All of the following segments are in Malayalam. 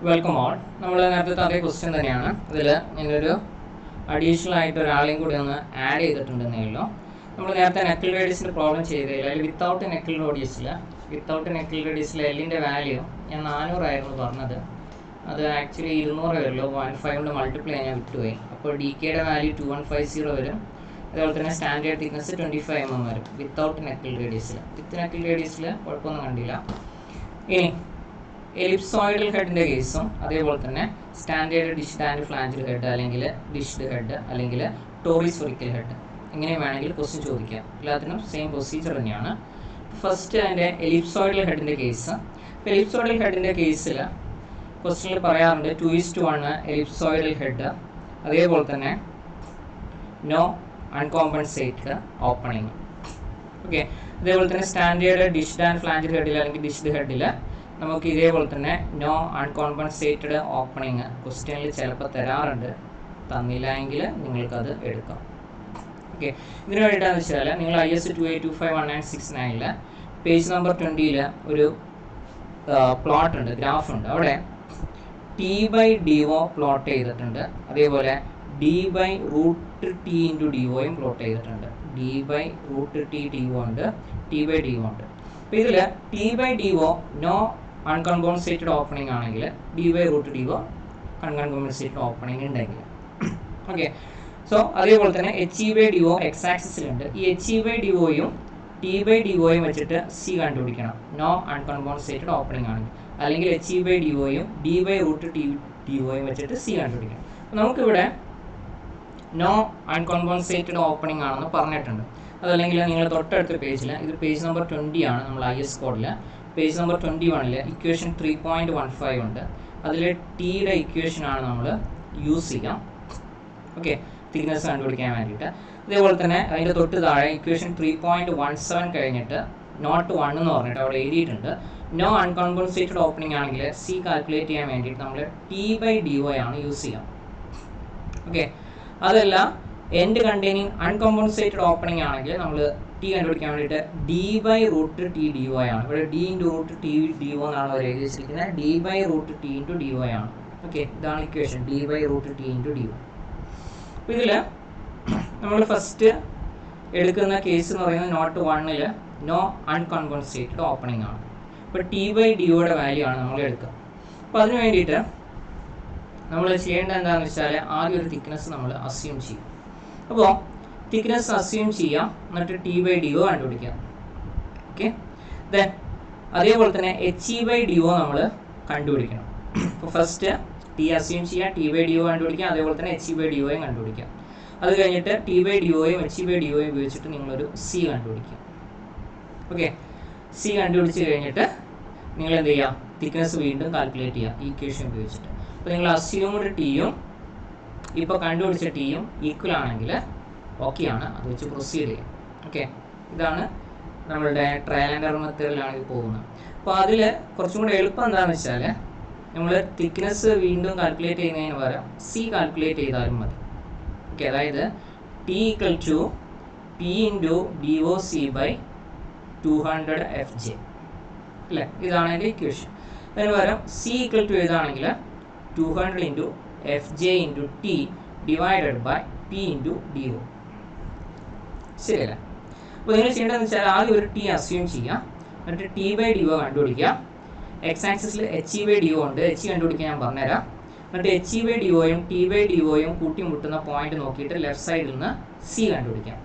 Welcome all. നമ്മൾ നേരത്തെ അതേ ക്വസ്റ്റ്യൻ തന്നെയാണ്. ഇതിൽ ഞാനൊരു അഡീഷണൽ ആയിട്ട് ഒരാളെയും കൂടി ഒന്ന് ആഡ് ചെയ്തിട്ടുണ്ടെന്നേ ഉള്ളൂ. നമ്മൾ നേരത്തെ നെക്കിൾ റേഡിയസിൻ്റെ പ്രോബ്ലം ചെയ്തതിൽ അതിൽ വിത്തൗട്ട് നെക്കിൾ റേഡിയസിൽ എല്ലിൻ്റെ വാല്യൂ ഞാൻ 400 ആയിരുന്നു പറഞ്ഞത്. അത് ആക്ച്വലി 200 വരുള്ളൂ. 1.5 കൊണ്ട് മൾട്ടിപ്ലൈ ഞാൻ വിട്ടുപോയി. അപ്പോൾ ഡി കെയുടെ വാല്യൂ 2150 വരും. അതുപോലെ തന്നെ സ്റ്റാൻഡേർഡ് തിക്നെസ് 25 mm വരും വിത്തൗട്ട് നെക്കിൾ റേഡിയസിൽ. വിത്ത് നെക്കിൾ റേഡിയസിൽ കുഴപ്പമൊന്നും കണ്ടില്ല. ഇനി എലിപ്സോയിഡൽ ഹെഡിൻ്റെ കേസും അതേപോലെ തന്നെ സ്റ്റാൻഡേർഡ് ഡിഷ്ഡ് ആൻഡ് ഫ്ലാഞ്ചഡ് ഹെഡ് അല്ലെങ്കിൽ ഡിഷ്ഡ് ഹെഡ് അല്ലെങ്കിൽ ടോറിസ്ഫെറിക്കൽ ഹെഡ് എങ്ങനെ വേണമെങ്കിൽ ക്വസ്റ്റ്യൻ ചോദിക്കാം. എല്ലാത്തിനും സെയിം പ്രൊസീജിയർ തന്നെയാണ്. ഫസ്റ്റ് അതിൻ്റെ എലിപ്സോയിഡൽ ഹെഡിൻ്റെ കേസ്. എലിപ്സോയിഡൽ ഹെഡിൻ്റെ കേസിൽ ക്വസ്റ്റ്യനിൽ പറയാറുണ്ട് 2:1 എലിപ്സോയിഡൽ ഹെഡ്, അതേപോലെ തന്നെ നോ അൺകോമ്പൻസേറ്റഡ് ഓപ്പണിങ്. ഓക്കെ, അതേപോലെ തന്നെ സ്റ്റാൻഡേർഡ് ഡിഷ്ഡ് ആൻഡ് ഫ്ലാഞ്ചഡ് ഹെഡിൽ അല്ലെങ്കിൽ ഡിഷ്ഡ് ഹെഡിൽ നമുക്ക് ഇതേപോലെ തന്നെ നോ അൺകോമ്പൻസേറ്റഡ് ഓപ്പണിങ് ക്വസ്റ്റ്യനിൽ ചിലപ്പോൾ തരാറുണ്ട്. തന്നില്ല എങ്കിൽ നിങ്ങൾക്കത് എടുക്കാം. ഓക്കെ, ഇതിന് വേണ്ടിയിട്ടാണെന്ന് വെച്ചാൽ നിങ്ങൾ IS 28251969 പേജ് നമ്പർ 20 ഒരു പ്ലോട്ട് ഉണ്ട്, ഗ്രാഫ് ഉണ്ട്. അവിടെ T/DO പ്ലോട്ട് ചെയ്തിട്ടുണ്ട്. അതേപോലെ D/√T/DOയും പ്ലോട്ട് ചെയ്തിട്ടുണ്ട്. D/√T/DO ഉണ്ട്, T/DO ഉണ്ട്. അപ്പോൾ ഇതിൽ T/DO നോ അൺകൺകോമ്പൻസേറ്റഡ് ഓപ്പണിംഗ് ആണെങ്കിൽ D/√DO അൺകൺകോമ്പൻസേറ്റഡ് ഓപ്പണിംഗ് ഉണ്ടെങ്കിൽ. ഓക്കെ, സോ അതേപോലെ തന്നെ HE/DO എക്സ് ആക്സിസിലുണ്ട്. ഈ HE/DOയും T/DOയും വെച്ചിട്ട് C കണ്ടുപിടിക്കണം നോ അൺകൺകോമ്പൻസേറ്റഡ് ഓപ്പണിംഗ് ആണെങ്കിൽ, അല്ലെങ്കിൽ HE/DOയും D/√T/DOയും വെച്ചിട്ട് C കണ്ടുപിടിക്കണം. നമുക്കിവിടെ നോ അൺകോമ്പൻസേറ്റഡ് ഓപ്പണിംഗ് ആണെന്ന് പറഞ്ഞിട്ടുണ്ട്. അതല്ലെങ്കിൽ നിങ്ങൾ തൊട്ടടുത്ത പേജിൽ, ഇത് പേജ് നമ്പർ 20 ആണ് നമ്മൾ IS കോഡിൽ. പേജ് നമ്പർ 21 ഇക്വേഷൻ 3.15 ഉണ്ട്. അതിൽ ടിയുടെ ഇക്വേഷനാണ് നമ്മൾ യൂസ് ചെയ്യാം. ഓക്കെ, തിക്നെസ് കണ്ടുപിടിക്കാൻ വേണ്ടിയിട്ട്. അതേപോലെ തന്നെ അതിൻ്റെ തൊട്ട് താഴെ ഇക്വേഷൻ 3.17 കഴിഞ്ഞിട്ട് നോട്ട് 1 എന്ന് പറഞ്ഞിട്ട് അവിടെ എഴുതിയിട്ടുണ്ട്. നോ അൺകോമ്പൻസേറ്റഡ് ഓപ്പണിംഗ് ആണെങ്കിൽ C കാൽക്കുലേറ്റ് ചെയ്യാൻ വേണ്ടിയിട്ട് നമ്മൾ T/DO ആണ് യൂസ് ചെയ്യാം. ഓക്കെ, അതല്ല എൻഡ് കണ്ടെയ്നിങ് അൺകോമ്പൻസേറ്റഡ് ഓപ്പണിംഗ് ആണെങ്കിൽ നമ്മൾ T കണ്ടുപിടിക്കാൻ വേണ്ടിയിട്ട് D/√T/DO ആണ്. ഇവിടെ D/√T/DO എന്നാണ് അവർ എഴുതി വെച്ചിരിക്കുന്നത്. D/√T/DO ആണ്. ഓക്കെ, ഇതാണ് ഇക്വേഷൻ D/√T/DO. അപ്പോൾ ഇതിൽ നമ്മൾ ഫസ്റ്റ് എടുക്കുന്ന കേസ് എന്ന് പറയുന്നത് നോട്ട് 1 നോ അൺകോമ്പൻസേറ്റഡ് ഓപ്പണിംഗ് ആണ്. അപ്പോൾ T/DOയുടെ വാല്യൂ ആണ് നമ്മൾ എടുക്കുക. അപ്പോൾ അതിന് വേണ്ടിയിട്ട് നമ്മൾ ചെയ്യേണ്ടത് എന്താണെന്ന് വെച്ചാൽ ആദ്യം ഒരു തിക്നെസ് നമ്മൾ അസ്യൂം ചെയ്യും. അപ്പോൾ തിക്നെസ് അസ്യൂം ചെയ്യാം, എന്നിട്ട് T/DO കണ്ടുപിടിക്കാം. ഓക്കെ, ദെൻ അതേപോലെ തന്നെ HE/DO നമ്മൾ കണ്ടുപിടിക്കണം. അപ്പോൾ ഫസ്റ്റ് T അസ്യൂം ചെയ്യാം, T/DO കണ്ടുപിടിക്കാം, അതേപോലെ തന്നെ HE/DOയും കണ്ടുപിടിക്കാം. അത് കഴിഞ്ഞിട്ട് T/DOയും HE/DOയും ഉപയോഗിച്ചിട്ട് നിങ്ങളൊരു C കണ്ടുപിടിക്കുക. ഓക്കെ, C കണ്ടുപിടിച്ച് കഴിഞ്ഞിട്ട് നിങ്ങൾ എന്ത് ചെയ്യുക, തിക്നെസ് വീണ്ടും കാൽക്കുലേറ്റ് ചെയ്യുക ഈ ഇക്വേഷൻ ഉപയോഗിച്ചിട്ട്. അപ്പോൾ നിങ്ങൾ അസ്യൂംഡ് Tയും ഇപ്പോൾ കണ്ടുപിടിച്ച Tയും ഈക്വൽ ആണെങ്കിൽ ഓക്കെയാണ്, അത് വെച്ച് പ്രൊസീഡ് ചെയ്യാം. ഓക്കെ, ഇതാണ് നമ്മളുടെ ട്രയൽ ആൻഡ് എറർ മെത്തേഡിലാണ് ഇത് പോകുന്നത്. അപ്പോൾ അതിൽ കുറച്ചും കൂടെ എളുപ്പം എന്താണെന്ന് വെച്ചാൽ നമ്മൾ തിക്നെസ് വീണ്ടും കാൽക്കുലേറ്റ് ചെയ്യുന്നതിന് പകരം C കാൽക്കുലേറ്റ് ചെയ്താലും മതി. ഓക്കെ, അതായത് T = P × DOC/200 FJ അല്ലേ, ഇതാണ് എൻ്റെ ഇക്വേഷൻ. അതിന് പകരം C = ഏതാണെങ്കിൽ 200 × FJ × T / P × DO. ശരിയല്ലേ? അപ്പോൾ നിങ്ങൾ ചെയ്യേണ്ടതെന്ന് വെച്ചാൽ ആദ്യം ഒരു T അസ്യൂം ചെയ്യുക, എന്നിട്ട് T/DO കണ്ടുപിടിക്കുക. എക്സ് ആക്സിസിൽ HE/DO ഉണ്ട്, HE കണ്ടുപിടിക്കാൻ ഞാൻ പറഞ്ഞുതരാം. എന്നിട്ട് HE/DOയും T/DOയും കൂട്ടിമുട്ടുന്ന പോയിന്റ് നോക്കിയിട്ട് ലെഫ്റ്റ് സൈഡിൽ നിന്ന് C കണ്ടുപിടിക്കാം.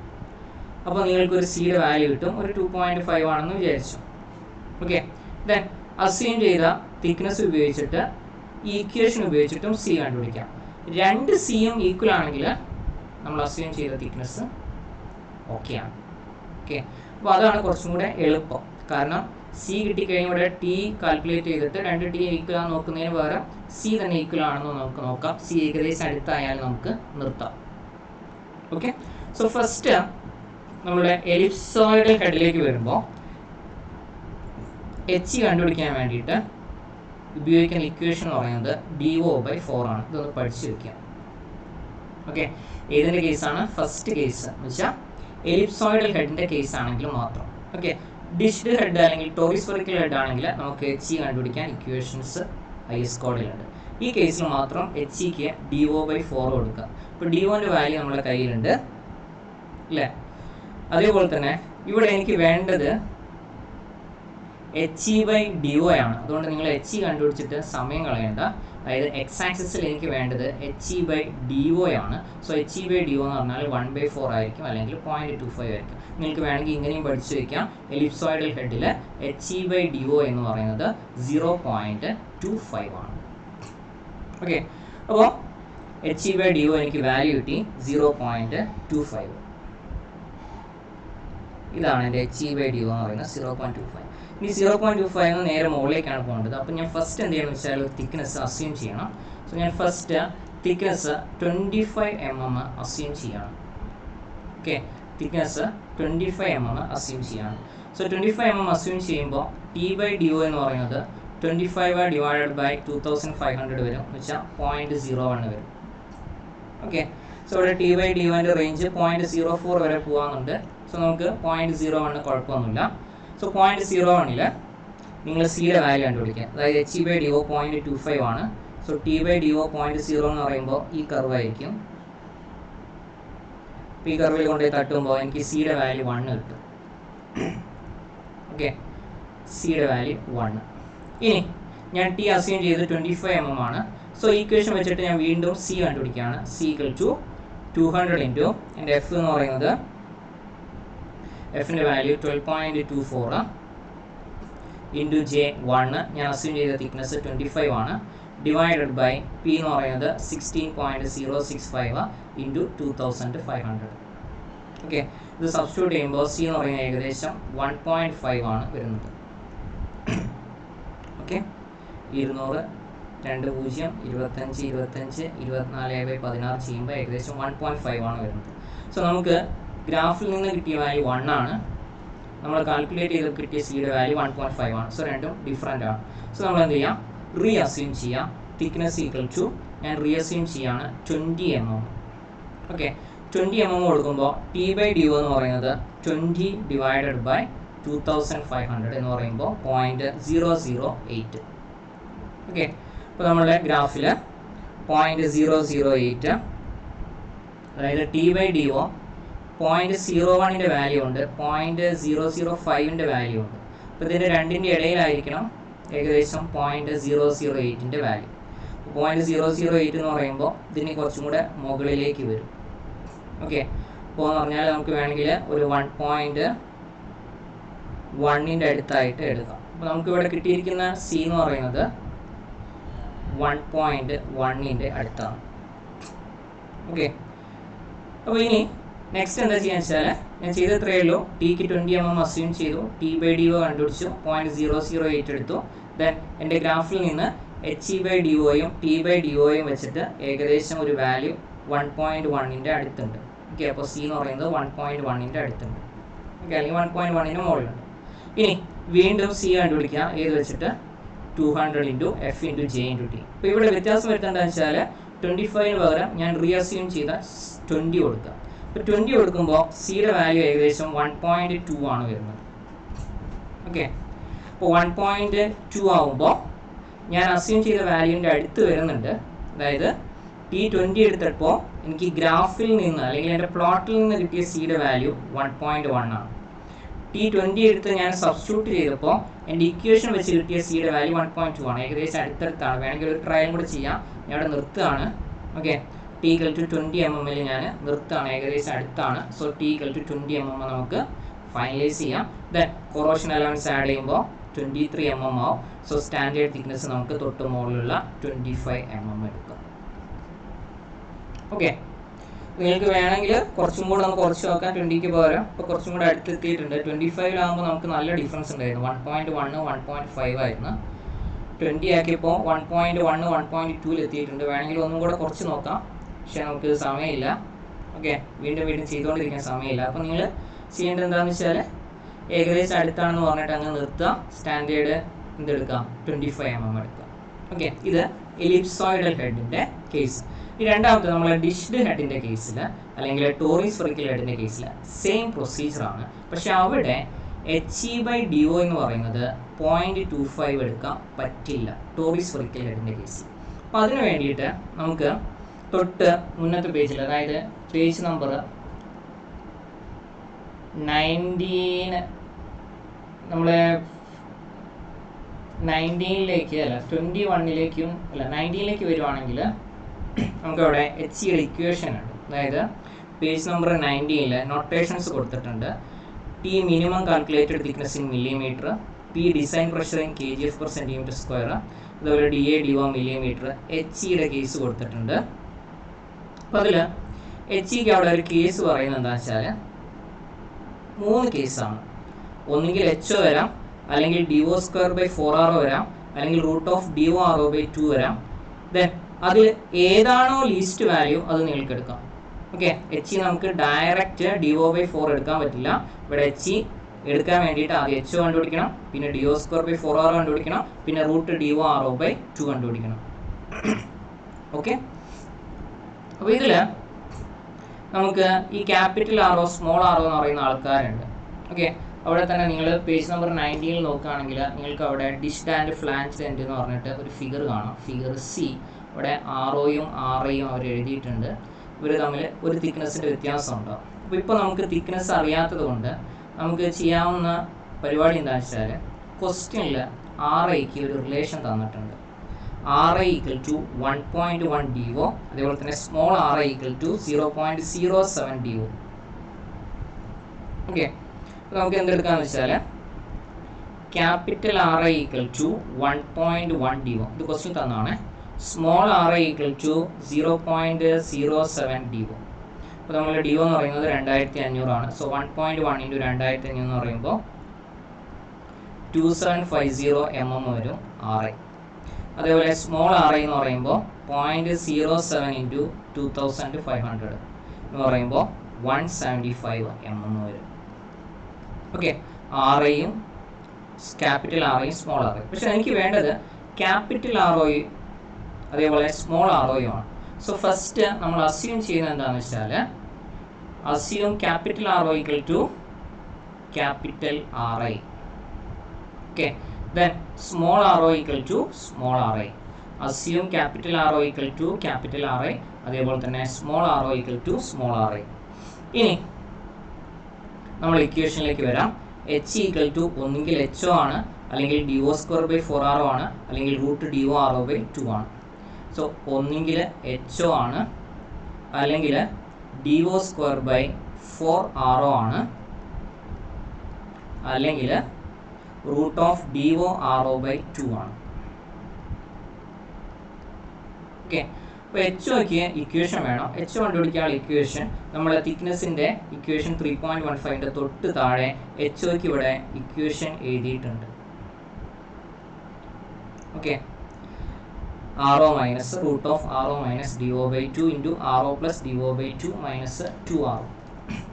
അപ്പോൾ നിങ്ങൾക്കൊരു Cയുടെ വാല്യൂ കിട്ടും. ഒരു 2.5 ആണെന്ന് വിചാരിച്ചു. ഓക്കെ, ദെൻ അസ്യൂം ചെയ്ത തിക്നെസ് ഉപയോഗിച്ചിട്ട് ഈ ഇക്വേഷൻ ഉപയോഗിച്ചിട്ടും C കണ്ടുപിടിക്കാം. രണ്ട് Cയും ഈക്വൽ ആണെങ്കിൽ നമ്മൾ അസ്യൂം ചെയ്ത തിക്നെസ് ഓക്കെയാണ്. ഓക്കെ, അപ്പോൾ അതാണ് കുറച്ചും കൂടെ എളുപ്പം. കാരണം C കിട്ടിക്കഴിഞ്ഞാൽ T കാൽക്കുലേറ്റ് ചെയ്തിട്ട് രണ്ട് T ഈക്വൽ ആണെന്ന് നോക്കുന്നതിന് പകരം C തന്നെ ഈക്വൽ ആണെന്ന് നമുക്ക് നോക്കാം. C ഏകദേശം അടുത്തായാൽ നമുക്ക് നിർത്താം. ഓക്കെ, സോ ഫസ്റ്റ് നമ്മുടെ എലിപ്സോയിഡൽ ഹെഡിലേക്ക് വരുമ്പോൾ HE കണ്ടുപിടിക്കാൻ വേണ്ടിയിട്ട് ഉപയോഗിക്കുന്ന ഇക്വേഷൻ എന്ന് പറയുന്നത് DO/4 ആണ്. ഇതൊന്ന് പഠിച്ചു വയ്ക്കുക. ഓക്കെ, ഏതിൻ്റെ കേസാണ്? ഫസ്റ്റ് കേസ് എന്ന് വെച്ചാൽ എലിപ്സോയിഡൽ ഹെഡിൻ്റെ കേസ് ആണെങ്കിൽ മാത്രം. ഓക്കെ, ഡിഷ്ഡ് ഹെഡ് അല്ലെങ്കിൽ ടോറിസ്ഫെറിക്കൽ ഹെഡ് ആണെങ്കിൽ നമുക്ക് HE കണ്ടുപിടിക്കാൻ ഇക്വേഷൻസ് IS കോഡിലുണ്ട്. ഈ കേസിൽ മാത്രം HEക്ക് DO/4 കൊടുക്കുക. ഇപ്പോൾ DOൻ്റെ വാല്യൂ നമ്മുടെ കയ്യിലുണ്ട് അല്ലേ. അതേപോലെ തന്നെ ഇവിടെ എനിക്ക് വേണ്ടത് HE/DO ആണ്. അതുകൊണ്ട് നിങ്ങൾ HE കണ്ടുപിടിച്ചിട്ട് സമയം കളയണ്ട. അതായത് എക്സ് ആക്സിസിൽ എനിക്ക് വേണ്ടത് HE/DO ആണ്. സോ HE/DO എന്ന് പറഞ്ഞാൽ 1/4 ആയിരിക്കും, അല്ലെങ്കിൽ 0.25 ആയിരിക്കും. നിങ്ങൾക്ക് വേണമെങ്കിൽ ഇങ്ങനെയും പഠിച്ചു വയ്ക്കാം. എലിപ്സോയിഡൽ ഹെഡിൽ HE/DO എന്ന് പറയുന്നത് 0.25 ആണ്. ഓക്കെ, അപ്പോൾ HE/DO എനിക്ക് വാല്യൂ കിട്ടി 0.25. ഇതാണ് എൻ്റെ HE/DO എന്ന് പറയുന്നത് 0.25. ഇനി 0.25 നേരെ മുകളിലേക്കാണ് പോകേണ്ടത്. അപ്പോൾ ഞാൻ ഫസ്റ്റ് എന്ത് ചെയ്യണമെന്ന് വെച്ചാൽ തിക്നെസ് അസ്യൂം ചെയ്യണം. സോ ഞാൻ ഫസ്റ്റ് തിക്നെസ് 25 mm അസ്യൂം ചെയ്യണം. ഓക്കെ, തിക്നെസ് 25 mm അസ്യൂം ചെയ്യണം. സോ 25 mm അസ്യൂം ചെയ്യുമ്പോൾ T/DO എന്ന് പറയുന്നത് 25 ഡിവൈഡഡ് ബൈ 2500 വരും, എന്ന് വെച്ചാൽ 0.01 വരും. ഓക്കെ, സോ ഇവിടെ T/DOൻ്റെ റേഞ്ച് 0.04 വരെ പോകാമെന്നുണ്ട്. സോ നമുക്ക് 0.01 കുഴപ്പമൊന്നുമില്ല. സോ 0.01 നിങ്ങൾ സിയുടെ വാല്യൂ കണ്ടുപിടിക്കുക. അതായത് HE/DO 0.25 ആണ്. സോ T/DO 0.0 എന്ന് പറയുമ്പോൾ ഈ കർവ് ആയിരിക്കും. ഈ കർവിൽ കൊണ്ടുപോയി തട്ടുമ്പോൾ എനിക്ക് സിയുടെ വാല്യൂ 1 കിട്ടും. ഓക്കെ, സിയുടെ വാല്യൂ 1. ഇനി ഞാൻ T അസ്യൂം ചെയ്ത് 25 mm ആണ്. സോ ഈക്വേഷൻ വെച്ചിട്ട് ഞാൻ വീണ്ടും സി കണ്ടുപിടിക്കുകയാണ്. C = 200 ഇൻറ്റു എൻ്റെ F എന്ന് പറയുന്നത്, എഫിൻ്റെ വാല്യൂ 12.24 ഇൻറ്റു J1, ഞാൻ അസ്യൂം ചെയ്ത തിക്നെസ് 25 ആണ്, ഡിവൈഡഡ് ബൈ P എന്ന് പറയുന്നത് 16.065 ഇൻറ്റു 2500. ഓക്കെ, ഇത് സബ്സ്റ്റിറ്റ്യൂട്ട് ചെയ്യുമ്പോൾ C എന്ന് പറയുന്നത് ഏകദേശം 1.5 ആണ് വരുന്നത്. ഓക്കെ, 200 2 0 25 25 24/16 ചെയ്യുമ്പോൾ ഏകദേശം 1.5 ആണ് വരുന്നത്. സോ നമുക്ക് ഗ്രാഫിൽ നിന്ന് കിട്ടിയ വാല്യൂ 1 ആണ്, നമ്മൾ കാൽക്കുലേറ്റ് ചെയ്ത് കിട്ടിയ സിയുടെ വാല്യൂ 1.5 ആണ്. സോ രണ്ടും ഡിഫറെൻ്റ് ആണ്. സോ നമ്മൾ എന്ത് ചെയ്യാം, റീ അസ്യൂം ചെയ്യാം. തിക്നെസ് = ഞാൻ റീ അസ്യൂം ചെയ്യാണ് 20 mm. ഓക്കെ, 20 mm കൊടുക്കുമ്പോൾ T/DO എന്ന് പറയുന്നത് 20 ഡിവൈഡഡ് ബൈ 2500 എന്ന് പറയുമ്പോൾ 0.008. ഓക്കെ, അപ്പോൾ നമ്മളുടെ ഗ്രാഫിൽ 0.008, അതായത് T/DO 0.01ൻ്റെ വാല്യൂ ഉണ്ട്, 0.005ൻ്റെ വാല്യൂ ഉണ്ട്. അപ്പോൾ ഇതിൻ്റെ രണ്ടിൻ്റെ ഇടയിലായിരിക്കണം ഏകദേശം 0.008ൻ്റെ വാല്യൂ. 0.008 എന്ന് പറയുമ്പോൾ ഇതിന് കുറച്ചും കൂടെ മുകളിലേക്ക് വരും. ഓക്കെ, അപ്പോൾ എന്ന് പറഞ്ഞാൽ നമുക്ക് വേണമെങ്കിൽ ഒരു 1.1ൻ്റെ അടുത്തായിട്ട് എടുക്കാം. അപ്പോൾ നമുക്കിവിടെ കിട്ടിയിരിക്കുന്ന സി എന്ന് പറയുന്നത് 1.1ൻ്റെ അടുത്താണ്. ഓക്കെ, അപ്പോൾ ഇനി നെക്സ്റ്റ് എന്താ ചെയ്യാന്ന് വെച്ചാൽ ഞാൻ ചെയ്തത്രയേ ഉള്ളൂ. Tക്ക് 20 mm അസ്യൂം ചെയ്തു, T/DO കണ്ടുപിടിച്ചു, 0.008 എടുത്തു. ദെൻ എൻ്റെ ഗ്രാഫിൽ നിന്ന് HE/DOയും T/DOയും വെച്ചിട്ട് ഏകദേശം ഒരു വാല്യൂ 1.1ൻ്റെ അടുത്തുണ്ട്. ഓക്കെ, അപ്പോൾ സി എന്ന് പറയുന്നത് 1.1ൻ്റെ അടുത്തുണ്ട്. ഓക്കെ, അല്ലെങ്കിൽ 1.1ന് മുകളിലുണ്ട്. ഇനി വീണ്ടും സി കണ്ടുപിടിക്കുക. ഏത് വെച്ചിട്ട് 200 into F into J into T. അപ്പോൾ ഇവിടെ വ്യത്യാസം വരുത്തേണ്ടതെന്ന് വെച്ചാൽ 25ന് പകരം ഞാൻ റീ അസ്യൂം ചെയ്ത 20 കൊടുക്കുക. ഇപ്പോൾ 20 കൊടുക്കുമ്പോൾ സിയുടെ വാല്യൂ ഏകദേശം 1.2 ആണ് വരുന്നത്. ഓക്കെ, അപ്പോൾ 1.2 ആകുമ്പോൾ ഞാൻ അസ്യൂം ചെയ്ത വാല്യൂവിൻ്റെ അടുത്ത് വരുന്നുണ്ട്. അതായത് T20 എടുത്തപ്പോൾ എനിക്ക് ഗ്രാഫിൽ നിന്ന് അല്ലെങ്കിൽ എൻ്റെ പ്ലോട്ടിൽ നിന്ന് കിട്ടിയ സിയുടെ വാല്യൂ 1.1 ആണ്. T20 എടുത്ത് ഞാൻ സബ്സ്റ്റിറ്റ്യൂട്ട് ചെയ്തപ്പോൾ എൻ്റെ ഇക്വേഷൻ വെച്ച് കിട്ടിയ സിയുടെ വാല്യൂ 1.2 ആണ്. ഏകദേശം അടുത്തടുത്താണ്. വേണമെങ്കിൽ ഒരു ട്രയൽ കൂടെ ചെയ്യാം. ഞാൻ ഇവിടെ നിർത്തുകയാണ്. ഓക്കെ, T = 20 mm ഞാൻ നിർത്തുകയാണ്. ഏകദേശം അടുത്താണ്. സോ T = 20 mm നമുക്ക് ഫൈനലൈസ് ചെയ്യാം. ദെൻ കൊറോഷൻ അലവൻസ് ആഡ് ചെയ്യുമ്പോൾ 23 mm ആവും. സോ സ്റ്റാൻഡേർഡ് തിക്നെസ് നമുക്ക് തൊട്ട് മുകളിലുള്ള 25 mm എടുക്കാം. ഓക്കെ, നിങ്ങൾക്ക് വേണമെങ്കിൽ കുറച്ചും കൂടെ ഒന്ന് കുറച്ച് നോക്കാം. 20ക്ക് പകരം ഇപ്പോൾ കുറച്ചും കൂടെ അടുത്തെത്തിയിട്ടുണ്ട്. 25 നമുക്ക് നല്ല ഡിഫറൻസ് ഉണ്ടായിരുന്നു. 1.1 1.5 ആയിരുന്നു. 20 ആക്കിയപ്പോൾ 1.1 1.2 എത്തിയിട്ടുണ്ട്. വേണമെങ്കിൽ ഒന്നും കൂടെ കുറച്ച് നോക്കാം, പക്ഷേ നമുക്ക് സമയമില്ല. ഓക്കെ, വീണ്ടും ചെയ്തുകൊണ്ടിരിക്കാൻ സമയമില്ല. അപ്പോൾ നിങ്ങൾ ചെയ്യേണ്ടത് എന്താണെന്ന് വെച്ചാൽ ഏകദേശം അടുത്താണെന്ന് പറഞ്ഞിട്ട് അങ്ങ് നിർത്തുക. സ്റ്റാൻഡേർഡ് എന്തെടുക്കാം, 25 mm എടുക്കാം. ഓക്കെ, ഇത് എലിപ്സോയിഡൽ ഹെഡിൻ്റെ കേസ്. ഈ രണ്ടാമത്തെ നമ്മളെ ഡിഷ്ഡ് ഹെഡിൻ്റെ കേസിൽ അല്ലെങ്കിൽ ടോറി സ്ഫെറിക്കൽ ഹെഡിൻ്റെ കേസിൽ സെയിം പ്രൊസീജിയറാണ്. പക്ഷെ അവിടെ HE/DO എന്ന് പറയുന്നത് 0.25 എടുക്കാൻ പറ്റില്ല ടോറി സ്ഫെറിക്കൽ ഹെഡിൻ്റെ കേസിൽ. അപ്പോൾ അതിന് വേണ്ടിയിട്ട് നമുക്ക് തൊട്ട് മുന്നത്തെ പേജിൽ, അതായത് പേജ് നമ്പർ 19 നമ്മളെ 19ലേക്ക് അല്ല 21ലേക്കും അല്ല 19ലേക്ക് വരുവാണെങ്കിൽ നമുക്കവിടെ HEയുടെ ഇക്വേഷൻ ഉണ്ട്. അതായത് പേജ് നമ്പർ 19ൽ നൊട്ടേഷൻസ് കൊടുത്തിട്ടുണ്ട്. T minimum calculated thickness in millimetre, P design pressure in kg/cm², അതുപോലെ DA/DO മില്ലിമീറ്റർ, HEയുടെ കേസ് കൊടുത്തിട്ടുണ്ട്. അപ്പോൾ അതിൽ HEക്ക് അവിടെ ഒരു കേസ് പറയുന്നത് എന്താ വെച്ചാൽ 3 കേസാണ്. ഒന്നുകിൽ HO വരാം, അല്ലെങ്കിൽ DO²/4R വരാം, അല്ലെങ്കിൽ √DORO/2 വരാം. ദെൻ അതിൽ ഏതാണോ ലീസ്റ്റ് വാല്യൂ അത് നിങ്ങൾക്ക് എടുക്കാം. ഓക്കെ, HE നമുക്ക് ഡയറക്റ്റ് DO/4 എടുക്കാൻ പറ്റില്ല. ഇവിടെ HE എടുക്കാൻ വേണ്ടിയിട്ട് ആദ്യം HO കണ്ടുപിടിക്കണം, പിന്നെ DO²/4R കണ്ടുപിടിക്കണം, പിന്നെ √DORO/2 കണ്ടുപിടിക്കണം. ഓക്കെ, അപ്പോൾ ഇതിൽ നമുക്ക് ഈ ക്യാപിറ്റൽ ആറോ സ്മോൾ ആറോ എന്ന് പറയുന്ന ആൾക്കാരുണ്ട്. ഓക്കെ, അവിടെ തന്നെ നിങ്ങൾ പേജ് നമ്പർ 19 നോക്കുകയാണെങ്കിൽ നിങ്ങൾക്ക് അവിടെ ഡിഷ്ഡ് ആൻഡ് ഫ്ലാൻജ്ഡ് എൻഡ് എന്ന് പറഞ്ഞിട്ട് ഒരു ഫിഗർ കാണാം, ഫിഗർ C. അവിടെ ROയും RAയും അവർ എഴുതിയിട്ടുണ്ട്. ഇവർ തമ്മിൽ ഒരു തിക്നെസ്സിൻ്റെ വ്യത്യാസം ഉണ്ടാവും. അപ്പോൾ ഇപ്പോൾ നമുക്ക് തിക്നെസ് അറിയാത്തത് കൊണ്ട് നമുക്ക് ചെയ്യാവുന്ന പരിപാടി എന്താണെന്ന് വെച്ചാൽ, ക്വസ്റ്റ്യനിൽ RAക്ക് ഒരു റിലേഷൻ തന്നിട്ടുണ്ട്. RA = 1.1 DO, അതേപോലെ തന്നെ സ്മോൾ RA = 0.07 DO. ഓക്കെ, അപ്പോൾ നമുക്ക് എന്തെടുക്കാമെന്ന് വെച്ചാൽ ക്യാപിറ്റൽ RA = 1.1 DO, ഇത് ക്വസ്റ്റ്യൻ തന്നാണ്. Small RA = 0.07 DO. അപ്പോൾ നമ്മൾ DO എന്ന് പറയുന്നത് 2500 ആണ്. സോ 1.1 × 2500 എന്ന് പറയുമ്പോൾ 2750 mm വരും RA. അതേപോലെ സ്മോൾ RA എന്ന് പറയുമ്പോൾ 0.07 × 2500 എന്ന് പറയുമ്പോൾ 175 mm വരും. ഓക്കെ, RAയും ക്യാപിറ്റൽ RAയും സ്മോൾ RA. പക്ഷെ എനിക്ക് വേണ്ടത് ക്യാപിറ്റൽ ROയും അതേപോലെ സ്മോൾ ROയുമാണ്. സോ ഫസ്റ്റ് നമ്മൾ അസ്യൂം ചെയ്യുന്നത് എന്താണെന്ന് വെച്ചാൽ, assume capital RO = capital RA. Okay, then small RO = small RA. Assume capital RO = capital RA. അതേപോലെ തന്നെ small RO = small RA. ഇനി നമ്മൾ ഇക്വേഷനിലേക്ക് വരാം. HE = ഒന്നുകിൽ HO ആണ്, അല്ലെങ്കിൽ DO²/4R ആണ്, അല്ലെങ്കിൽ √DORO/2 ആണ്. സോ ഒന്നുകിൽ HO ആണ്, അല്ലെങ്കിൽ DO²/4R ആണ്, അല്ലെങ്കിൽ √DORO/2 ആണ്. ഓക്കെ, അപ്പോൾ HOക്ക് ഇക്വേഷൻ വേണം. HO കണ്ടുപിടിക്കാനുള്ള ഇക്വേഷൻ നമ്മുടെ തിക്നെസ്സിൻ്റെ ഇക്വേഷൻ 3.15ൻ്റെ തൊട്ട് താഴെ HOക്ക് ഇവിടെ ഇക്വേഷൻ എഴുതിയിട്ടുണ്ട്. Okay, RO - √RO - DO/2 × RO + DO/2 - 2RO.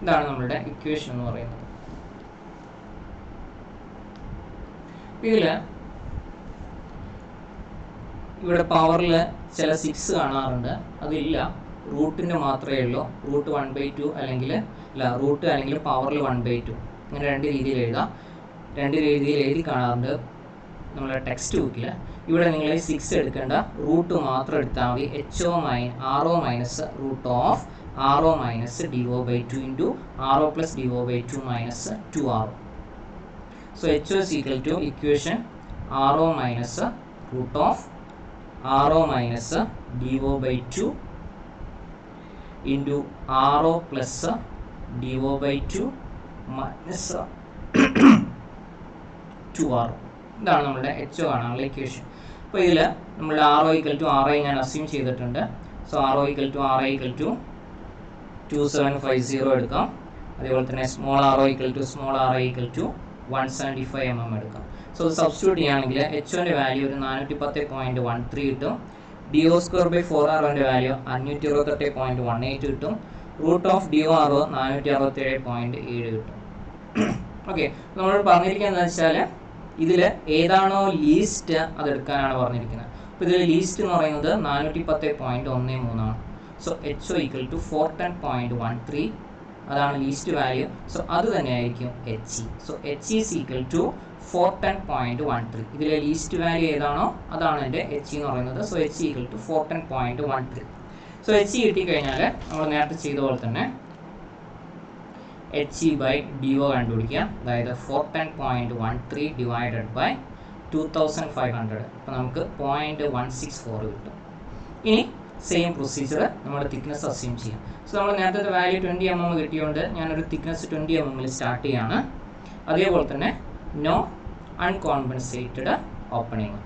ഇതാണ് നമ്മുടെ ഇക്വേഷൻ എന്ന് പറയുന്നത്. ഇതിൽ ഇവിടെ പവറിൽ ചില 6 കാണാറുണ്ട്, അതില്ല, റൂട്ടിൻ്റെ മാത്രമേ ഉള്ളൂ. √1/2 അല്ലെങ്കിൽ റൂട്ട് അല്ലെങ്കിൽ പവറിൽ 1/2, ഇങ്ങനെ 2 രീതിയിൽ എഴുതാം. 2 രീതിയിൽ എഴുതി കാണാറുണ്ട് നമ്മുടെ ടെക്സ്റ്റ് ബുക്കിൽ. ഇവിടെ നിങ്ങൾ 6 എടുക്കേണ്ട, റൂട്ട് മാത്രം എടുത്താൽ മതി. RO - √RO - DO/2 × RO + DO/2 - 2RO. So HO is equal to equation RO - √RO - DO/2 into RO plus DO/2 minus 2RO. ഇതാണ് നമ്മുടെ HO കാണാനുള്ള ഇക്വേഷൻ. അപ്പോൾ ഇതിൽ നമ്മുടെ RO = RA ഞാൻ അസ്യൂം ചെയ്തിട്ടുണ്ട്. സോ RO = RA = 2750 എടുക്കാം. അതേപോലെ തന്നെ small RO = small RA = 175 mm എടുക്കാം. സോ ഇത് സബ്സ്റ്റിറ്റ്യൂട്ട് ചെയ്യുകയാണെങ്കിൽ HOൻ്റെ വാല്യൂ ഒരു 410.13 കിട്ടും. DO²/4ROൻ്റെ വാല്യൂ 528.18 കിട്ടും. √DORO 467.7 കിട്ടും. ഓക്കെ, നമ്മൾ പറഞ്ഞിരിക്കുന്നത് എന്താ വെച്ചാൽ, ഇതിൽ ഏതാണോ ലീസ്റ്റ് അതെടുക്കാനാണ് പറഞ്ഞിരിക്കുന്നത്. അപ്പോൾ ഇതിൽ ലീസ്റ്റ് എന്ന് പറയുന്നത് 410.13 ആണ്. സോ HO = 410.13 അതാണ് ലീസ്റ്റ് വാല്യൂ. സോ അത് തന്നെയായിരിക്കും HE. So HE is equal to 410.13. ഇതിലെ ലീസ്റ്റ് വാല്യൂ ഏതാണോ അതാണ് എൻ്റെ HE എന്ന് പറയുന്നത്. So HE equal to 410.13. So HE കിട്ടിക്കഴിഞ്ഞാൽ നമ്മൾ നേരത്തെ ചെയ്ത പോലെ തന്നെ HE ബൈ DO കണ്ടുപിടിക്കുക. അതായത് 410.13 ഡിവൈഡഡ് ബൈ 2500. അപ്പോൾ നമുക്ക് 0.164 കിട്ടും. ഇനി സെയിം പ്രൊസീജിയർ നമ്മുടെ തിക്നെസ് അസ്യൂം ചെയ്യാം. സോ നമ്മൾ നേരത്തെ വാല്യൂ 20 mm കിട്ടിയതുകൊണ്ട് ഞാനൊരു തിക്നെസ് 20 mm സ്റ്റാർട്ട് ചെയ്യാണ്. അതേപോലെ തന്നെ നോ അൺകോമ്പൻസേറ്റഡ് ഓപ്പണിങ്.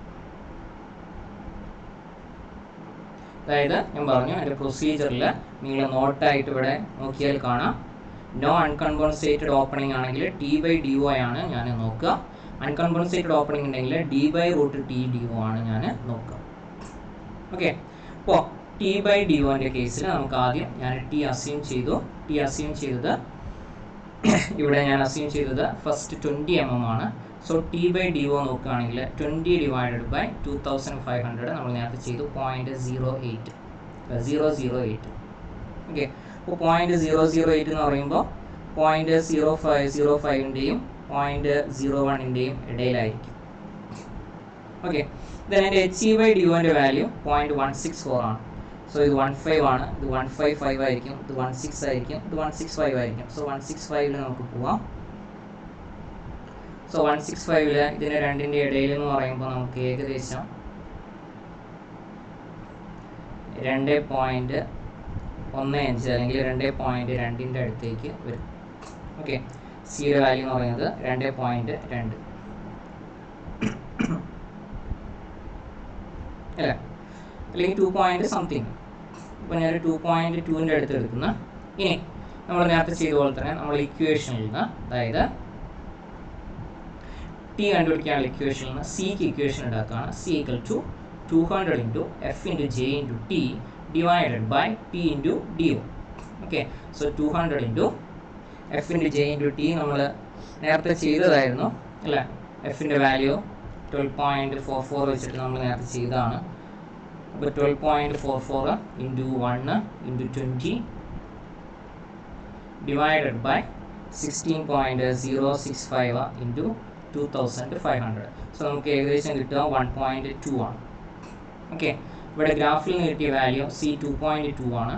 അതായത് ഞാൻ പറഞ്ഞു എൻ്റെ പ്രൊസീജിയറിൽ നിങ്ങൾ നോട്ടായിട്ട് ഇവിടെ നോക്കിയാൽ കാണാം. നോ അൺകോമ്പൻസേറ്റഡ് ഓപ്പണിംഗ് ആണെങ്കിൽ T/DO ആണ് ഞാൻ നോക്കുക. അൺകോമ്പൻസേറ്റഡ് ഓപ്പണിംഗ് ഉണ്ടെങ്കിൽ D/√T/DO ആണ് ഞാൻ നോക്കുക. ഓക്കെ, അപ്പോൾ T/DOൻ്റെ കേസിൽ നമുക്ക് ആദ്യം ഞാൻ T അസ്യൂം ചെയ്തു. T അസ്യൂം ചെയ്തത് ഇവിടെ ഞാൻ അസ്യൂം ചെയ്തത് ഫസ്റ്റ് 20 mm ആണ്. സോ T/DO നോക്കുകയാണെങ്കിൽ 20 ഡിവൈഡഡ് ബൈ 2500 നമ്മൾ നേരത്തെ ചെയ്തു 0.008. ഓക്കെ, അപ്പോൾ 0.008 എന്ന് പറയുമ്പോൾ 0.0505ൻ്റെയും 0.01ൻ്റെയും ഇടയിലായിരിക്കും. ഓക്കെ, ദെൻ എൻ്റെ HE/DOൻ്റെ വാല്യൂ 0.164 ആണ്. സോ ഇത് 15 ആണ്, ഇത് 155 ആയിരിക്കും, ഇത് 16 ആയിരിക്കും, ഇത് 165 ആയിരിക്കും. സോ 165ൽ നമുക്ക് പോവാം. സോ 165ൽ ഇതിന് രണ്ടിൻ്റെ ഇടയിൽ എന്ന് പറയുമ്പോൾ നമുക്ക് ഏകദേശം 2.15 അല്ലെങ്കിൽ 2.2ൻ്റെ അടുത്തേക്ക് വരും. ഓക്കെ, സിയുടെ വാല്യൂ എന്ന് പറയുന്നത് 2.2 അല്ലേ, അല്ലെങ്കിൽ 2 സംതിങ്. ഇപ്പോൾ ഞാൻ 2.2ൻ്റെ അടുത്ത് എടുക്കുന്ന. ഇനി നമ്മൾ നേരത്തെ ചെയ്ത പോലെ തന്നെ നമ്മൾ ഇക്വേഷനിൽ നിന്ന്, അതായത് T കണ്ടുപിടിക്കാനുള്ള ഇക്വേഷനിൽ നിന്ന് സിക്ക് ഇക്വേഷൻ ഉണ്ടാക്കുകയാണ്. C equal to 200 into F into J into T divided by P into DO. Okay, so 200 into F into J into T നമ്മൾ നേരത്തെ ചെയ്തതായിരുന്നു അല്ലേ. എഫിൻ്റെ വാല്യൂ 12.44 വെച്ചിട്ട് നമ്മൾ നേരത്തെ ചെയ്തതാണ്. അപ്പോൾ 12.44 into 1 into 20 divided by 16.065 into 2500. So നമുക്ക് ഏകദേശം കിട്ടുക 1.2 ആണ്. ഓക്കെ, ഇവിടെ ഗ്രാഫിൽ നിന്ന് കിട്ടിയ വാല്യൂ C 2.2 ആണ്.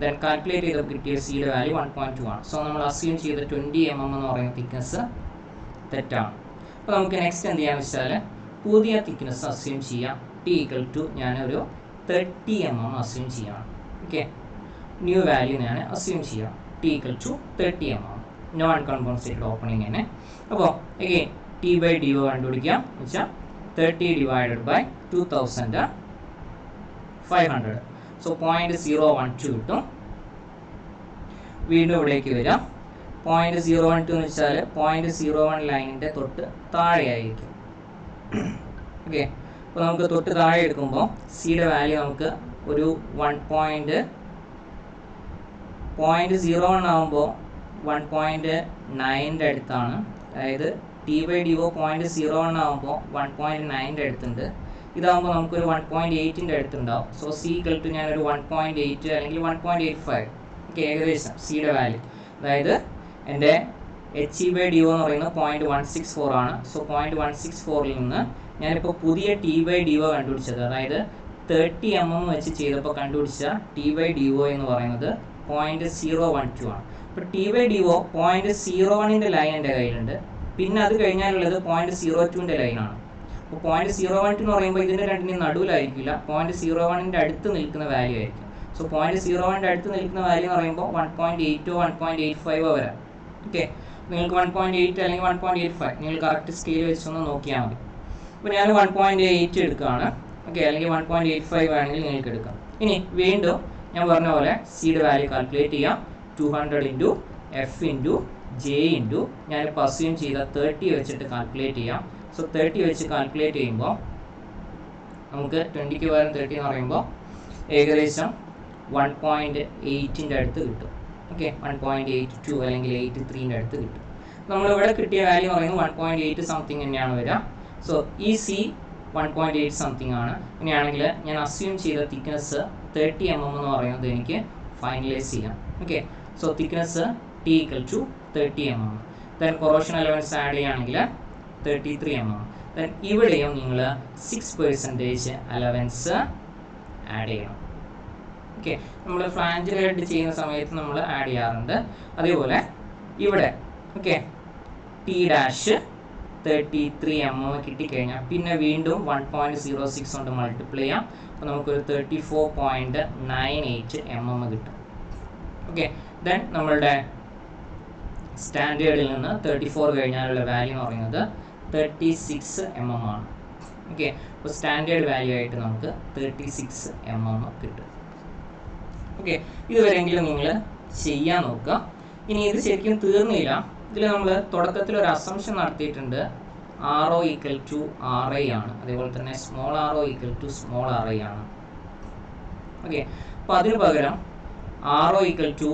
ദെൻ കാൽക്കുലേറ്റ് ചെയ്ത് കിട്ടിയ സിയുടെ വാല്യൂ 1.2 ആണ്. സോ നമ്മൾ അസ്യൂം ചെയ്ത 20 mm എന്ന് പറയുന്ന തിക്നെസ് തെറ്റാണ്. അപ്പോൾ നമുക്ക് നെക്സ്റ്റ് എന്ത് ചെയ്യാന്ന് വെച്ചാൽ പുതിയ തിക്നെസ് അസ്യൂം ചെയ്യാം. T ഈക്വൽ ടു ഞാനൊരു 30 mm അസ്യൂം ചെയ്യണം. ഓക്കെ, ന്യൂ വാല്യൂ ഞാൻ അസ്യൂം ചെയ്യാം. T equal to 30 mm no uncompensated ഓപ്പണിങ്ങിന്. അപ്പോൾ അഗെയിൻ T/DO കണ്ടുപിടിക്കാം എന്ന് വെച്ചാൽ 30 ഡിവൈഡഡ് ബൈ 2500. സോ 0.012 കിട്ടും. വീണ്ടും ഇവിടേക്ക് വരാം. 0.012 എന്ന് വെച്ചാൽ 0.01 ലൈനിൻ്റെ തൊട്ട് താഴെയായിരിക്കും. ഓക്കെ, അപ്പോൾ നമുക്ക് തൊട്ട് താഴെ എടുക്കുമ്പോൾ സിയുടെ വാല്യൂ നമുക്ക് ഒരു 0.01 ആകുമ്പോൾ 1.9ൻ്റെ അടുത്താണ്. അതായത് T/DO 0.01 ആകുമ്പോൾ 1.9ൻ്റെ അടുത്തുണ്ട്. ഇതാകുമ്പോൾ നമുക്കൊരു 1.8ൻ്റെ അടുത്തുണ്ടാവും. സോ C ഈക്വൽ ടു ഞാനൊരു 1.8 അല്ലെങ്കിൽ 1.85. ഓക്കെ, ഏകദേശം സിയുടെ വാല്യൂ. അതായത് എൻ്റെ HE/DO എന്ന് പറയുന്നത് 0.164 ആണ്. സോ 0.164ൽ നിന്ന് ഞാനിപ്പോൾ പുതിയ T/DO കണ്ടുപിടിച്ചത്, അതായത് 30 mm വെച്ച് ചെയ്തപ്പോൾ കണ്ടുപിടിച്ച T/DO എന്ന് പറയുന്നത് 0.012 ആണ്. ഇപ്പോൾ T/DO 0.01ൻ്റെ ലൈൻ എൻ്റെ കയ്യിലുണ്ട്. പിന്നെ അത് കഴിഞ്ഞാലുള്ളത് 0.02ൻ്റെ ലൈനാണ്. അപ്പോൾ 0.012 എന്ന് പറയുമ്പോൾ ഇതിൻ്റെ രണ്ടിനും നടുവിലായിരിക്കില്ല, 0.01ൻ്റെ അടുത്ത് നിൽക്കുന്ന വാല്യൂ ആയിരിക്കും. സോ 0.01ൻ്റെ അടുത്ത് നിൽക്കുന്ന വാല്യൂ എന്ന് പറയുമ്പോൾ 1.8 1.85 വരാം. ഓക്കെ, നിങ്ങൾക്ക് 1.8 അല്ലെങ്കിൽ 1.85 നിങ്ങൾ കറക്റ്റ് സ്കെയിൽ വെച്ചൊന്ന് നോക്കിയാൽ മതി. അപ്പോൾ ഞാൻ 1.8 എടുക്കുകയാണ്. ഓക്കെ, അല്ലെങ്കിൽ 1.85 വേണമെങ്കിൽ നിങ്ങൾക്ക് എടുക്കാം. ഇനി വീണ്ടും ഞാൻ പറഞ്ഞ പോലെ സിയുടെ വാല്യൂ കാൽക്കുലേറ്റ് ചെയ്യാം. 200 into F into J into ഞാനിപ്പോൾ അസ്യൂം ചെയ്ത 30 വെച്ചിട്ട് കാൽക്കുലേറ്റ് ചെയ്യാം. സോ 30 വെച്ച് കാൽക്കുലേറ്റ് ചെയ്യുമ്പോൾ നമുക്ക് 20ക്ക് പകരം 30 എന്ന് പറയുമ്പോൾ ഏകദേശം 1.8ൻ്റെ അടുത്ത് കിട്ടും. ഓക്കെ, 1.82 അല്ലെങ്കിൽ 83ൻ്റെ അടുത്ത് കിട്ടും. നമ്മളിവിടെ കിട്ടിയ വാല്യൂ എന്ന് പറയുന്നത് 1.8 സംതിങ് തന്നെയാണ് വരിക. സോ ഈ സി 1.8 സംതിങ് ആണ്. ഇങ്ങനെയാണെങ്കിൽ ഞാൻ അസ്യൂം ചെയ്ത തിക്നെസ് 30 mm എന്ന് പറയുന്നത് എനിക്ക് ഫൈനലൈസ് ചെയ്യാം. Okay, so thickness T equal to 30 mm. Then corrosion allowance add ചെയ്യുകയാണെങ്കിൽ 33 mm. ദെൻ ഇവിടെയും നിങ്ങൾ 6% അലവൻസ് ആഡ് ചെയ്യണം. ഓക്കെ, നമ്മൾ ഫ്ലാഞ്ചിൽ ഹെഡ് ചെയ്യുന്ന സമയത്ത് നമ്മൾ ആഡ് ചെയ്യാറുണ്ട്. അതേപോലെ ഇവിടെ ഓക്കെ ടി ഡാഷ് 33 mm കിട്ടിക്കഴിഞ്ഞാൽ പിന്നെ വീണ്ടും 1.06 കൊണ്ട് മൾട്ടിപ്ലൈ ചെയ്യാം. അപ്പോൾ നമുക്കൊരു 34.98 mm കിട്ടും. ഓക്കെ, ദെൻ നമ്മളുടെ സ്റ്റാൻഡേർഡിൽ നിന്ന് 34 കഴിഞ്ഞാലുള്ള വാല്യൂ എന്ന് പറയുന്നത് 36 mm ആണ്. ഓക്കെ, അപ്പോൾ സ്റ്റാൻഡേർഡ് വാല്യൂ ആയിട്ട് നമുക്ക് 36 mm കിട്ടും. ഓക്കെ, ഇതുവരെയെങ്കിലും നിങ്ങൾ ചെയ്യാൻ നോക്കുക. ഇനി ഇത് ശരിക്കും തീർന്നില്ല. ഇതിൽ നമ്മൾ തുടക്കത്തിൽ ഒരു അസംഷൻ നടത്തിയിട്ടുണ്ട്, RO ഈക്വൽ ടു RI ആണ്. അതേപോലെ തന്നെ small RO equal to small RI ആണ്. ഓക്കെ, അപ്പോൾ അതിന് പകരം RO equal to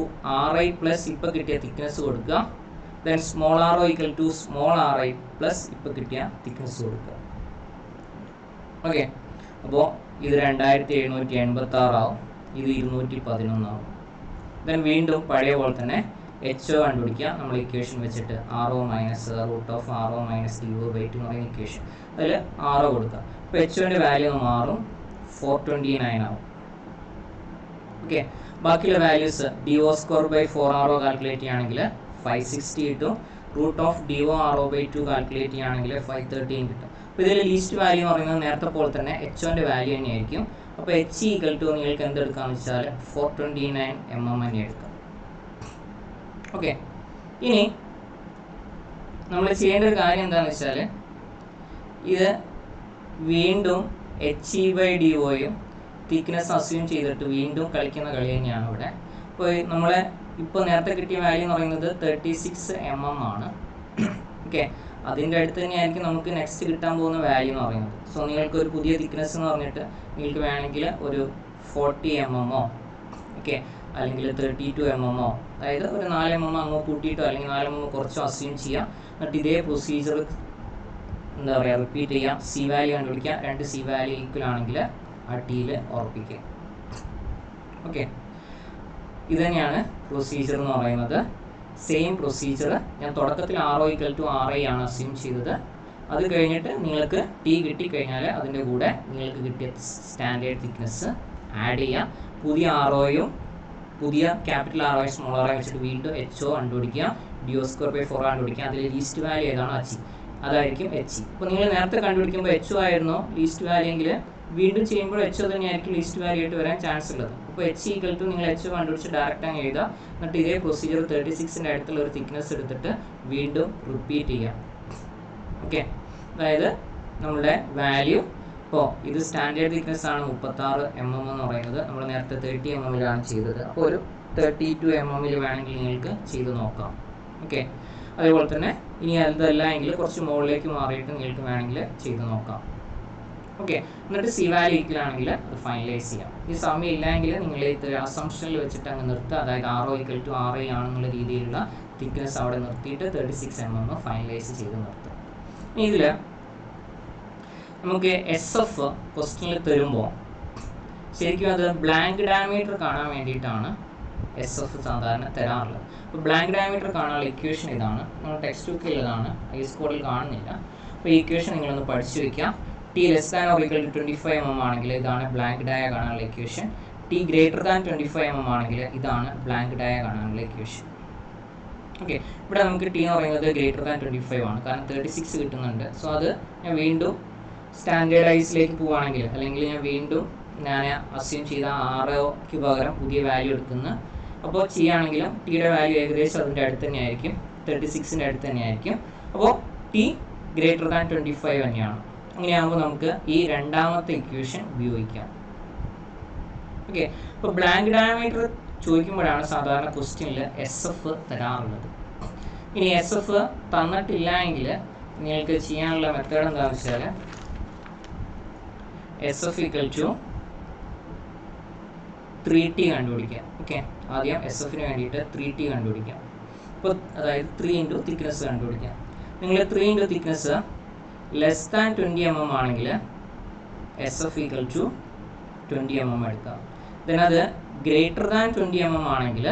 RI plus ഇപ്പോൾ കിട്ടിയ തിക്നെസ് കൊടുക്കുക. Then small RO equal to small RI plus ഇപ്പോൾ കിട്ടിയ തിക്നെസ് കൊടുക്കുക. ഓക്കെ, അപ്പോൾ ഇത് 2786 ആവും, ഇത് 211 ആവും. ദെൻ വീണ്ടും പഴയ പോലെ തന്നെ HO കണ്ടുപിടിക്കുക. നമ്മൾ ഇക്വേഷൻ വെച്ചിട്ട് RO minus root of RO minus DO by 2 എന്ന് പറയുന്ന ഇക്വേഷൻ, അതിൽ RO കൊടുക്കുക. അപ്പോൾ HOൻ്റെ വാല്യൂ മാറും, 429 ആവും. ഓക്കെ, ബാക്കിയുള്ള values DO square by 4RO calculate ചെയ്യുകയാണെങ്കിൽ 560 കിട്ടും. Root of DO RO by 2 calculate ചെയ്യുകയാണെങ്കിൽ 513 കിട്ടും. അപ്പോൾ ഇതിൽ ലീസ്റ്റ് വാല്യൂ എന്ന് പറയുന്നത് നേരത്തെ പോലെ തന്നെ HOൻ്റെ വാല്യൂ തന്നെയായിരിക്കും. അപ്പോൾ H ഈക്വൽ ടു നിങ്ങൾക്ക് എന്തെടുക്കാമെന്ന് വെച്ചാൽ 429 mm തന്നെ എടുക്കാം. ഓക്കെ, ഇനി നമ്മൾ ചെയ്യേണ്ട ഒരു കാര്യം എന്താണെന്ന് വെച്ചാൽ ഇത് വീണ്ടും HE/DOയും തിക്നെസ് അസ്യൂം ചെയ്തിട്ട് വീണ്ടും കളിക്കുന്ന കളി തന്നെയാണ് ഇവിടെ. അപ്പോൾ നമ്മളെ ഇപ്പോൾ നേരത്തെ കിട്ടിയ വാല്യൂ എന്ന് പറയുന്നത് 36 mm ആണ്. ഓക്കെ, അതിൻ്റെ അടുത്ത് തന്നെയായിരിക്കും നമുക്ക് നെക്സ്റ്റ് കിട്ടാൻ പോകുന്ന വാല്യൂ എന്ന് പറയുന്നത്. സോ നിങ്ങൾക്ക് ഒരു പുതിയ തിക്നെസ് എന്ന് പറഞ്ഞിട്ട് നിങ്ങൾക്ക് വേണമെങ്കിൽ ഒരു 40 mm ഓക്കെ അല്ലെങ്കിൽ 32 mm അതായത് ഒരു 4 mm അങ്ങ് കൂട്ടിയിട്ടോ അല്ലെങ്കിൽ 4 mm കുറച്ചോ അസ്യൂം ചെയ്യാം. എന്നിട്ട് ഇതേ പ്രൊസീജിയർ എന്താ പറയുക റിപ്പീറ്റ് ചെയ്യാം. സി വാല്യൂ കണ്ടുപിടിക്കുക. 2 സി വാല്യൂ ഈക്വൽ ആണെങ്കിൽ ആ ടീയിൽ ഉറപ്പിക്കുക. ഓക്കെ, ഇത് തന്നെയാണ് പ്രൊസീജിയർ എന്ന് പറയുന്നത്. സെയിം പ്രൊസീജിയർ ഞാൻ തുടക്കത്തിൽ RO ഈക്വൽ ടു RI ആണ് അസ്യൂം ചെയ്തത്. അത് കഴിഞ്ഞിട്ട് നിങ്ങൾക്ക് ടി കിട്ടിക്കഴിഞ്ഞാൽ അതിൻ്റെ കൂടെ നിങ്ങൾക്ക് കിട്ടിയ സ്റ്റാൻഡേർഡ് തിക്നെസ് ആഡ് ചെയ്യാം. പുതിയ ROയും പുതിയ ക്യാപിറ്റൽ RO സ്മോൾ RO വെച്ചിട്ട് വീണ്ടും HO കണ്ടുപിടിക്കുക. DO സ്ക്വയർ ബൈ 4 കണ്ടുപിടിക്കുക. അതിൽ ലീസ്റ്റ് വാല്യൂ ഏതാണോ HE അതായിരിക്കും HE. അപ്പോൾ നിങ്ങൾ നേരത്തെ കണ്ടുപിടിക്കുമ്പോൾ HO ആയിരുന്നു ലീസ്റ്റ് വാല്യൂ എങ്കിൽ വീണ്ടും ചെയ്യുമ്പോൾ HO തന്നെയായിരിക്കും ലീസ്റ്റ് വാല്യൂ ആയിട്ട് വരാൻ ചാൻസ് ഉള്ളത്. അപ്പോൾ HE ഈക്വൽ ടു നിങ്ങൾ HO കണ്ടുപിടിച്ച് ഡയറക്റ്റ് അങ്ങ് എഴുതുക. എന്നിട്ട് ഇതേ പ്രൊസീജിയർ 36ൻ്റെ അടുത്തുള്ള ഒരു തിക്നെസ് എടുത്തിട്ട് വീണ്ടും റിപ്പീറ്റ് ചെയ്യാം. ഓക്കെ, അതായത് നമ്മുടെ വാല്യൂ ഇപ്പോൾ ഇത് സ്റ്റാൻഡേർഡ് തിക്നെസ് ആണ് 36 mm എന്ന് പറയുന്നത്. നമ്മൾ നേരത്തെ 30 mm ചെയ്തത്. അപ്പോൾ ഒരു 32 mm വേണമെങ്കിൽ നിങ്ങൾക്ക് ചെയ്ത് നോക്കാം. ഓക്കെ, അതേപോലെ തന്നെ ഇനി അതല്ല എങ്കിൽ കുറച്ച് മുകളിലേക്ക് മാറിയിട്ട് നിങ്ങൾക്ക് വേണമെങ്കിൽ ചെയ്ത് നോക്കാം. ഓക്കെ, എന്നിട്ട് സി വാല്യൂ ഈക്വൽ ആണെങ്കിൽ അത് ഫൈനലൈസ് ചെയ്യാം. ഈ സമയം ഇല്ലെങ്കിൽ നിങ്ങൾ ഇത് അസംഷനിൽ വെച്ചിട്ട് അങ്ങ് നിർത്തുക. അതായത് RO ഈക്വൽ ടു RI ആണെന്നുള്ള രീതിയിലുള്ള തിക്നെസ് അവിടെ നിർത്തിയിട്ട് 36 mm ഫൈനലൈസ് ചെയ്ത് നിർത്തുക. ഇനി ഇതിൽ നമുക്ക് SF ക്വസ്റ്റ്യനിൽ തരുമ്പോൾ ശരിക്കും അത് ബ്ലാങ്ക് ഡയമീറ്റർ കാണാൻ വേണ്ടിയിട്ടാണ് SF സാധാരണ തരാറുള്ളത്. അപ്പോൾ ബ്ലാങ്ക് ഡയമീറ്റർ കാണാനുള്ള ഇക്വേഷൻ ഇതാണ്. നമ്മൾ ടെക്സ്റ്റ് ബുക്കിൽ ഇതാണ്, ഹൈസ്കൂളിൽ കാണുന്നില്ല. അപ്പോൾ ഈ ഇക്വേഷൻ നിങ്ങളൊന്ന് പഠിച്ചു വയ്ക്കുക. T less than or equal to 25 mm ആണെങ്കിൽ ഇതാണ് ബ്ലാങ്ക് ഡയ കാണാനുള്ള equation. T greater than 25 mm ആണെങ്കിൽ ഇതാണ് ബ്ലാങ്ക് ഡയ കാണാനുള്ള ഇക്വേഷൻ. ഓക്കെ, ഇവിടെ നമുക്ക് T എന്ന് പറയുന്നത് ഗ്രേറ്റർ ദാൻ 25 ആണ്, കാരണം 36 കിട്ടുന്നുണ്ട്. സോ അത് ഞാൻ വീണ്ടും സ്റ്റാൻഡേർഡൈസിലേക്ക് പോവുകയാണെങ്കിൽ അല്ലെങ്കിൽ ഞാൻ അസ്യൂം ചെയ്ത ROക്ക് പകരം പുതിയ വാല്യൂ എടുക്കുന്നു. അപ്പോൾ ചെയ്യുകയാണെങ്കിലും ടിയുടെ വാല്യൂ ഏകദേശം അതിൻ്റെ അടുത്ത് തന്നെയായിരിക്കും, 36ൻ്റെ അടുത്ത് തന്നെയായിരിക്കും. അപ്പോൾ T ഗ്രേറ്റർ ദാൻ 25 തന്നെയാണ്. അങ്ങനെയാകുമ്പോൾ നമുക്ക് ഈ രണ്ടാമത്തെ ഇക്വേഷൻ ഉപയോഗിക്കാം. ഓക്കെ, അപ്പോൾ ബ്ലാങ്ക് ഡയമീറ്റർ ചോദിക്കുമ്പോഴാണ് സാധാരണ ക്വസ്റ്റ്യനിൽ SF തരാറുള്ളത്. ഇനി SF തന്നിട്ടില്ല എങ്കിൽ നിങ്ങൾക്ക് ചെയ്യാനുള്ള മെത്തേഡ് എന്താണെന്ന് വെച്ചാൽ SF ഈക്വൽ ടു 3T കണ്ടുപിടിക്കാം. ഓക്കെ, ആദ്യം SF-ന് വേണ്ടിയിട്ട് 3T കണ്ടുപിടിക്കാം. അപ്പോൾ അതായത് 3 ഇൻറ്റു തിക്നെസ് കണ്ടുപിടിക്കാം. നിങ്ങൾ 3 into thickness less than 20 mm ആണെങ്കിൽ SF ഈക്വൽ ടു 20 mm എടുക്കാം. ദെൻ അത് ഗ്രേറ്റർ ദാൻ 20 mm ആണെങ്കിൽ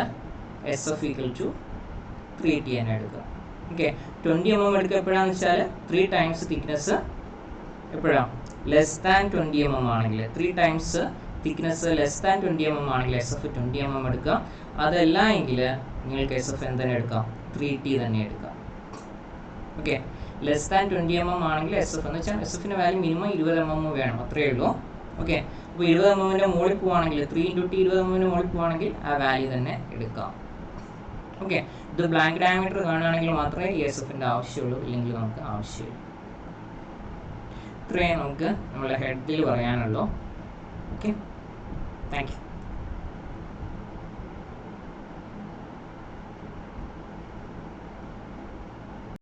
SF ഈക്വൽ ടു 3T തന്നെ എടുക്കുക. ഓക്കെ, 20 mm എടുക്കുക എപ്പോഴാണെന്ന് വെച്ചാൽ 3 times തിക്നെസ് എപ്പോഴാണ് ലെസ് ദാൻ 20 mm ആണെങ്കിൽ 3 times thickness less than 20 mm ആണെങ്കിൽ SF 20 mm എടുക്കുക. അതല്ല എങ്കിൽ നിങ്ങൾക്ക് SF എന്ത് തന്നെ എടുക്കാം, 3T തന്നെ എടുക്കാം. ഓക്കെ, ലെസ് ദാൻ 20 mm ആണെങ്കിൽ SF എന്ന് വെച്ചാൽ SF-ൻ്റെ വാല്യൂ മിനിമം 20 mm വേണം, അത്രയേ ഉള്ളൂ. ഓക്കെ, അപ്പോൾ 20 mm മുകളിൽ പോവുകയാണെങ്കിൽ 3 × T 20 mm മുകളിൽ പോവുകയാണെങ്കിൽ ആ വാല്യൂ തന്നെ എടുക്കാം. ഓക്കെ, ഇത് ബ്ലാങ്ക് ഡയമീറ്റർ കാണുകയാണെങ്കിൽ മാത്രമേ ഈ SF-ൻ്റെ ആവശ്യമുള്ളൂ, ഇല്ലെങ്കിൽ നമുക്ക് ആവശ്യമില്ല. ഇത്രയും നമുക്ക് നമ്മുടെ ഹെഡിൽ പറയാനുള്ളൂ. Okay, thank you.